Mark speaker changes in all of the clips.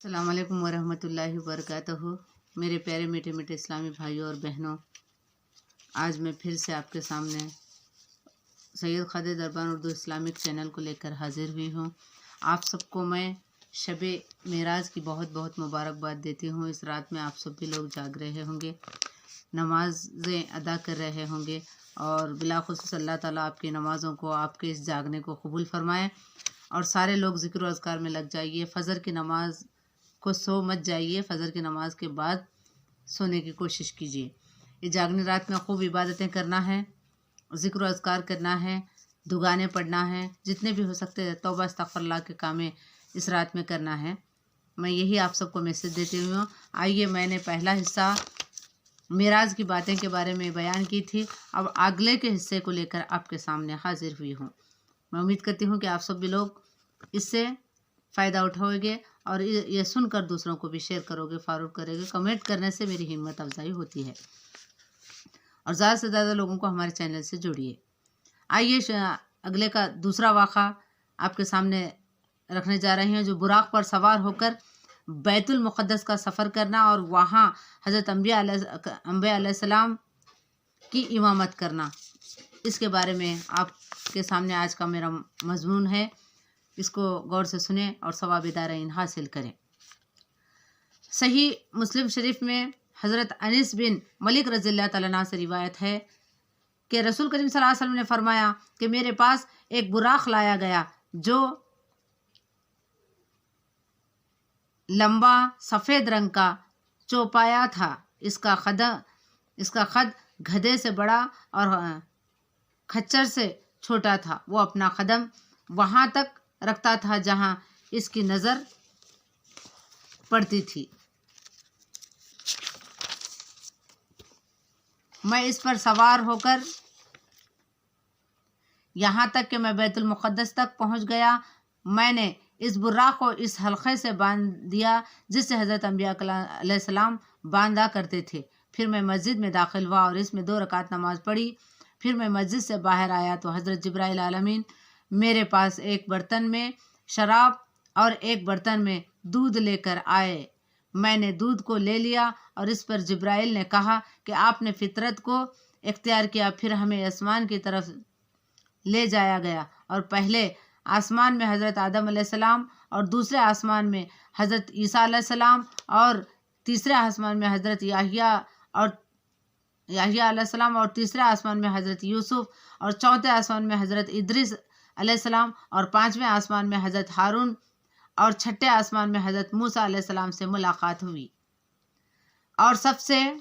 Speaker 1: अस्सलाम वालेकुम वरहमतुल्लाहि वबरकातुहू। मेरे प्यारे मीठे मीठे इस्लामी भाइयों और बहनों, आज मैं फिर से आपके सामने सैयद ख्वाजा दरबार उर्दू इस्लामिक चैनल को लेकर हाजिर हुई हूँ। आप सबको मैं शबे मेराज की बहुत बहुत मुबारकबाद देती हूँ। इस रात में आप सब भी लोग जाग रहे होंगे, नमाज़ें अदा कर रहे होंगे और बिलाखुसूस अल्लाह ताला आपकी नमाज़ों को, आपके इस जागने को कबूल फरमाए। और सारे लोग ज़िक्र और अज़कार में लग जाइए। फ़जर की नमाज को सो मत जाइए, फ़जर की नमाज के बाद सोने की कोशिश कीजिए। ये जागनी रात में खूब इबादतें करना है, ज़िक्र अज़कार करना है, दुगाने पढ़ना है, जितने भी हो सकते हैं तौबा अस्तग़फ़िरुल्लाह के कामें इस रात में करना है। मैं यही आप सबको मैसेज देती हूँ। आइए, मैंने पहला हिस्सा मेराज की बातें के बारे में बयान की थी, अब अगले के हिस्से को लेकर आपके सामने हाजिर हुई हूँ। मैं उम्मीद करती हूँ कि आप सब भी लोग इससे फ़ायदा उठाओगे और ये सुनकर दूसरों को भी शेयर करोगे, फॉरवर्ड करोगे। कमेंट करने से मेरी हिम्मत अफजाई होती है और ज़्यादा से ज़्यादा लोगों को हमारे चैनल से जोड़िए। आइए, अगले का दूसरा वाक़ा आपके सामने रखने जा रही हैं, जो बुराक पर सवार होकर बैतुल मुक़द्दस का सफ़र करना और वहाँ हज़रत अंबिया अलैहिस्सलाम की इमामत करना। इसके बारे में आपके सामने आज का मेरा मज़मून है। इसको गौर से सुने और सवाब दारैन हासिल करें। सही मुस्लिम शरीफ में हज़रत अनीस बिन मलिक रज़ियल्लाहु तआला अन्हु से रिवायत है कि रसूल करीम सल्लल्लाहु अलैहि वसल्लम ने फरमाया कि मेरे पास एक बुराक लाया गया जो लंबा सफ़ेद रंग का चौपाया था। इसका खद गधे से बड़ा और खच्चर से छोटा था। वो अपना कदम वहाँ तक रखता था जहाँ इसकी नज़र पड़ती थी। मैं इस पर सवार होकर यहाँ तक कि मैं बैतुल मुक़द्दस तक पहुँच गया। मैंने इस बुर्राक को इस हल्क़े से बांध दिया जिससे हज़रत अंबिया अलैहिस्सलाम बांधा करते थे। फिर मैं मस्जिद में दाखिल हुआ और इसमें 2 रकात नमाज पढ़ी। फिर मैं मस्जिद से बाहर आया तो हज़रत जिब्राइल आलमीन मेरे पास एक बर्तन में शराब और एक बर्तन में दूध लेकर आए। मैंने दूध को ले लिया और इस पर जिब्राइल ने कहा कि आपने फितरत को इख्तियार किया। फिर हमें आसमान की तरफ ले जाया गया और पहले आसमान में हज़रत आदम अलैहिस्सलाम और दूसरे आसमान में हज़रत ईसा अलैहिस्सलाम और तीसरे आसमान में हज़रत याहिया अलैहिस्सलाम और तीसरे आसमान में हज़रत यूसुफ और चौथे आसमान में हज़रत इद्रिस अलैहिस्सलाम और 5वें आसमान में हज़रत हारून और छठे आसमान में हज़रत मूसा अलैहिस्सलाम से मुलाकात हुई और सबने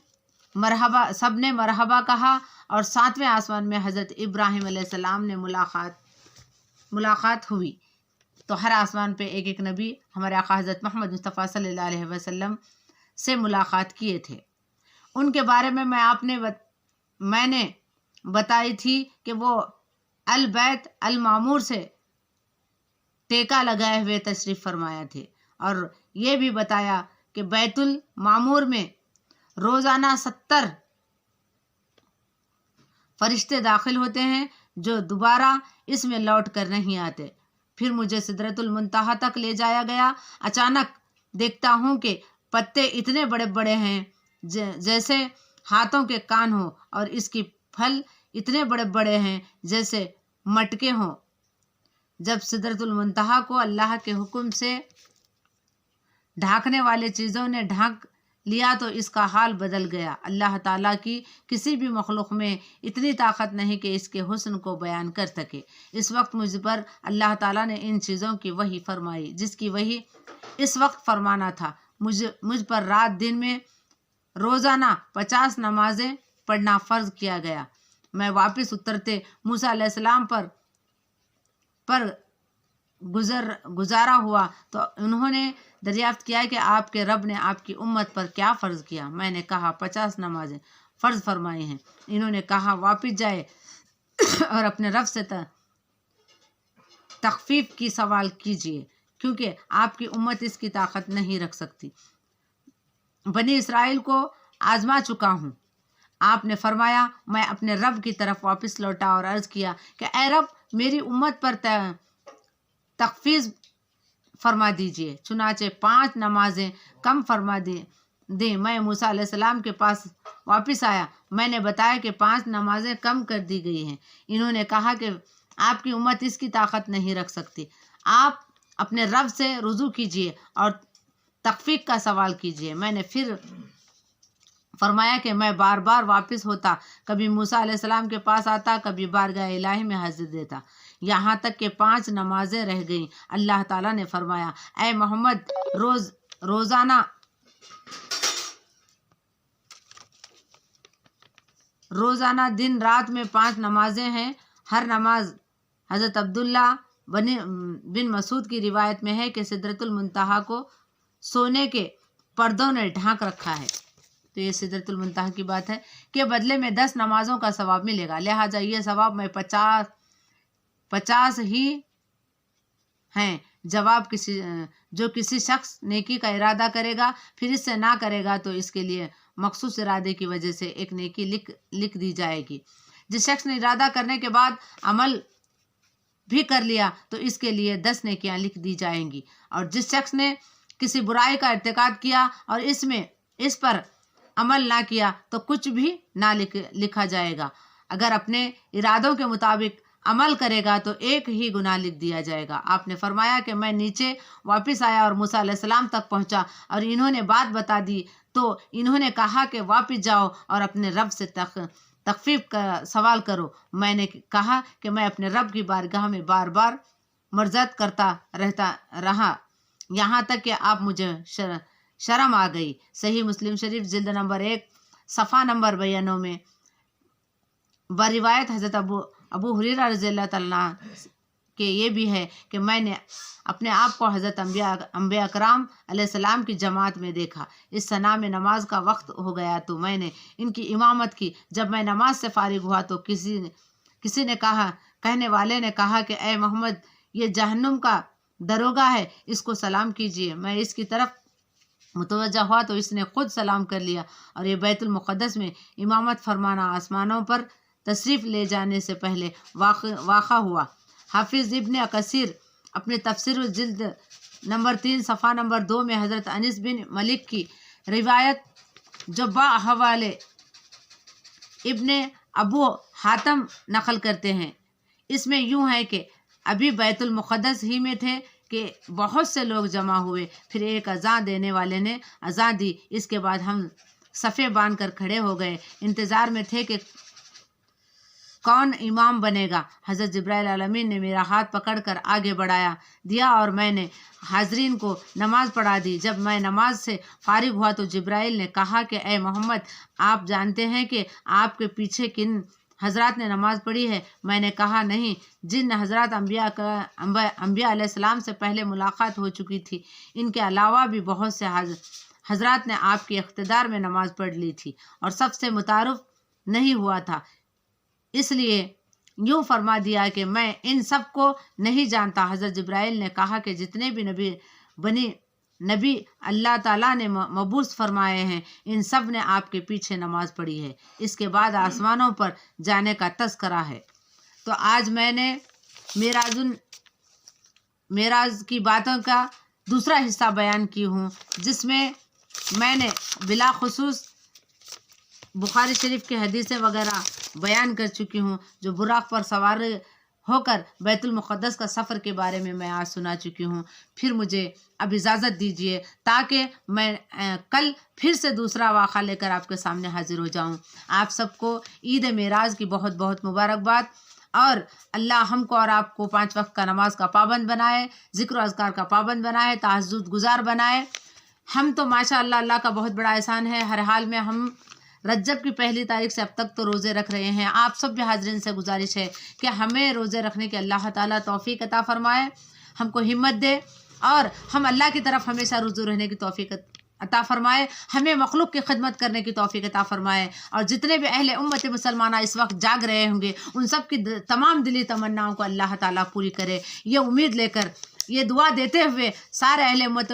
Speaker 1: मरहबा कहा। और 7वें आसमान में हज़रत इब्राहिम अलैहिस्सलाम ने मुलाकात हुई। तो हर आसमान पे एक एक नबी हमारे आका हज़रत मोहम्मद मुस्तफ़ा सल्लल्लाहु अलैहि वसल्लम से मुलाकात किए थे। उनके बारे में मैंने बताई थी कि वो अल बैत अल मामूर से टेका लगाए हुए तशरीफ़ फरमाया थे और ये भी बताया कि बैतुल मामूर में रोज़ाना 70 फरिश्ते दाखिल होते हैं जो दोबारा इसमें लौट कर नहीं आते। फिर मुझे सिदरतुल मुंतहा तक ले जाया गया। अचानक देखता हूँ कि पत्ते इतने बड़े बड़े हैं जैसे हाथों के कान हो और इसकी फल इतने बड़े बड़े हैं जैसे मटके हों। जब सिदरतुल मुंतहा को अल्लाह के हुक्म से ढांकने वाले चीज़ों ने ढांक लिया तो इसका हाल बदल गया। अल्लाह ताला की किसी भी मखलूक में इतनी ताकत नहीं कि इसके हुस्न को बयान कर सके। इस वक्त मुझ पर अल्लाह ताला ने इन चीज़ों की वही फरमाई जिसकी वही इस वक्त फरमाना था। मुझ पर रात दिन में रोज़ाना 50 नमाजें पढ़ना फ़र्ज किया गया। मैं वापस उतरते मूसा अलैहिस्सलाम पर गुजारा हुआ तो उन्होंने दरियाफ्त किया कि आपके रब ने आपकी उम्मत पर क्या फ़र्ज़ किया। मैंने कहा 50 नमाजें फ़र्ज़ फरमाई हैं। इन्होंने कहा वापस जाए और अपने रब से तख़फ़ीफ़ की सवाल कीजिए क्योंकि आपकी उम्मत इसकी ताकत नहीं रख सकती। बनी इसराइल को आज़मा चुका हूँ। आपने फरमाया मैं अपने रब की तरफ वापस लौटा और अर्ज़ किया कि ऐ रब, मेरी उम्मत पर तख़फ़ीफ़ फरमा दीजिए। चुनाचे 5 नमाजें कम फरमा दें। मैं मूसा अलैहिस्सलाम के पास वापस आया। मैंने बताया कि 5 नमाजें कम कर दी गई हैं। इन्होंने कहा कि आपकी उम्मत इसकी ताकत नहीं रख सकती। आप अपने रब से रुजू कीजिए और तखफीफ का सवाल कीजिए। मैंने फिर फरमाया कि मैं बार बार वापस होता, कभी मूसा अलैहिस्सलाम के पास आता, कभी बारगाह इलाही में हाजिर देता, यहाँ तक कि 5 नमाजें रह गईं। अल्लाह ताला ने फरमाया, ऐ मोहम्मद, रोज़ाना दिन रात में 5 नमाजें हैं। हर नमाज हज़रत अब्दुल्ला बिन मसूद की रिवायत में है कि सिदरतुल मुंतहा को सोने के पर्दों ने ढांक रखा है। तो ये सिदरतुल मुंतहा की बात है कि बदले में 10 नमाजों का सवाब मिलेगा। लिहाजा ये सवाब मैं 50 ही हैं। जवाब जो किसी शख्स नेकी का इरादा करेगा फिर इससे ना करेगा तो इसके लिए मखसूस इरादे की वजह से एक नेकी लिख दी जाएगी। जिस शख्स ने इरादा करने के बाद अमल भी कर लिया तो इसके लिए 10 नेकियां लिख दी जाएंगी। और जिस शख्स ने किसी बुराई का इर्तिकाब किया और इस पर अमल ना किया तो कुछ भी ना लिखा जाएगा। अगर अपने इरादों के मुताबिक अमल करेगा तो एक ही गुनाह लिख दिया जाएगा। आपने फरमाया कि मैं नीचे वापस आया और मूसा अलैहिस्सलाम तक पहुंचा और इन्होंने बात बता दी तो इन्होंने कहा कि वापस जाओ और अपने रब से तखफीफ का सवाल करो। मैंने कहा कि मैं अपने रब की बारगाह में बार बार मर्जत करता रहा, यहाँ तक कि आप मुझे शर्म आ गई। सही मुस्लिम शरीफ जिल्द नंबर 1 सफ़ा नंबर 92 में बरिवायत हज़रत अबू हुरैरा रज़ियल्लाहु तआला के ये भी है कि मैंने अपने आप को हज़रत अंबिया कराम अलैहिस्सलाम की जमात में देखा। इस सना में नमाज का वक्त हो गया तो मैंने इनकी इमामत की। जब मैं नमाज से फारिग हुआ तो किसी ने कहने वाले ने कहा कि ऐ मोहम्मद, ये जहन्नुम का दरोगा है, इसको सलाम कीजिए। मैं इसकी तरफ मुतवज्जा हुआ तो इसने खुद सलाम कर लिया और ये बैतुल मुक़द्दस में इमामत फरमाना आसमानों पर तशरीफ़ ले जाने से पहले वाक़ा हुआ। हाफिज़ इब्न कसीर अपने तफसीर जिल्द नंबर 3 सफ़ा नंबर 2 में हज़रत अनीस बिन मलिक की रिवायत जो हवाले इब्न अबू हातम नकल करते हैं, इसमें यूँ है कि अभी बैतुल मुक़द्दस ही में थे कि बहुत से लोग जमा हुए। फिर एक अज़ान देने वाले ने अज़ान दी। इसके बाद हम सफ़े बांध कर खड़े हो गए, इंतज़ार में थे कि कौन इमाम बनेगा। हज़रत जिब्राइल अलमीन ने मेरा हाथ पकड़कर आगे बढ़ाया दिया और मैंने हाज़रीन को नमाज पढ़ा दी। जब मैं नमाज से फारिग हुआ तो जिब्राइल ने कहा कि ऐ मोहम्मद, आप जानते हैं कि आपके पीछे किन हज़रात ने नमाज पढ़ी है? मैंने कहा नहीं। जिन हज़रात अंबिया अलैहिस्सलाम से पहले मुलाकात हो चुकी थी, इनके अलावा भी बहुत से हज़रात ने आपके इख्तिदार में नमाज पढ़ ली थी और सबसे मुतारुफ नहीं हुआ था, इसलिए यूँ फरमा दिया कि मैं इन सब को नहीं जानता। हज़रत जिब्राइल ने कहा कि जितने भी नबी अल्लाह ताला ने मबूस फरमाए हैं, इन सब ने आपके पीछे नमाज पढ़ी है। इसके बाद आसमानों पर जाने का तज़किरा है। तो आज मैंने मेराज की बातों का दूसरा हिस्सा बयान की हूँ, जिसमें मैंने बिलाखुसूस बुखारी शरीफ की हदीसें वगैरह बयान कर चुकी हूँ, जो बुराक पर सवार होकर बैतुल मुक़द्दस का सफ़र के बारे में मैं आज सुना चुकी हूँ। फिर मुझे अब इजाज़त दीजिए ताकि मैं कल फिर से दूसरा वाक़ा लेकर आपके सामने हाजिर हो जाऊँ। आप सबको ईद मेराज की बहुत बहुत मुबारकबाद और अल्लाह हमको और आपको 5 वक्त का नमाज का पाबंद बनाए, ज़िक्र अज़कार का पाबंद बनाए, तहज्जुद गुज़ार बनाए। हम तो माशाअल्लाह अल्लाह का बहुत बड़ा एहसान है, हर हाल में हम रज्जब की पहली तारीख से अब तक तो रोज़े रख रहे हैं। आप सब भी हाज़रीन से गुजारिश है कि हमें रोज़े रखने के अल्लाह ताला तौफ़ीक अता फ़रमाए, हमको हिम्मत दे और हम अल्लाह की तरफ हमेशा रुजू रहने की तौफ़ीक अता फ़रमाए, हमें मखलूक की खिदमत करने की तौफ़ीक अता फ़रमाए। और जितने भी अहले उम्मत मुसलमाना इस वक्त जाग रहे होंगे, उन सब की तमाम दिली तमन्नाओं को अल्लाह ताला पूरी करे, ये उम्मीद लेकर, ये दुआ देते हुए सारे अहले उम्मत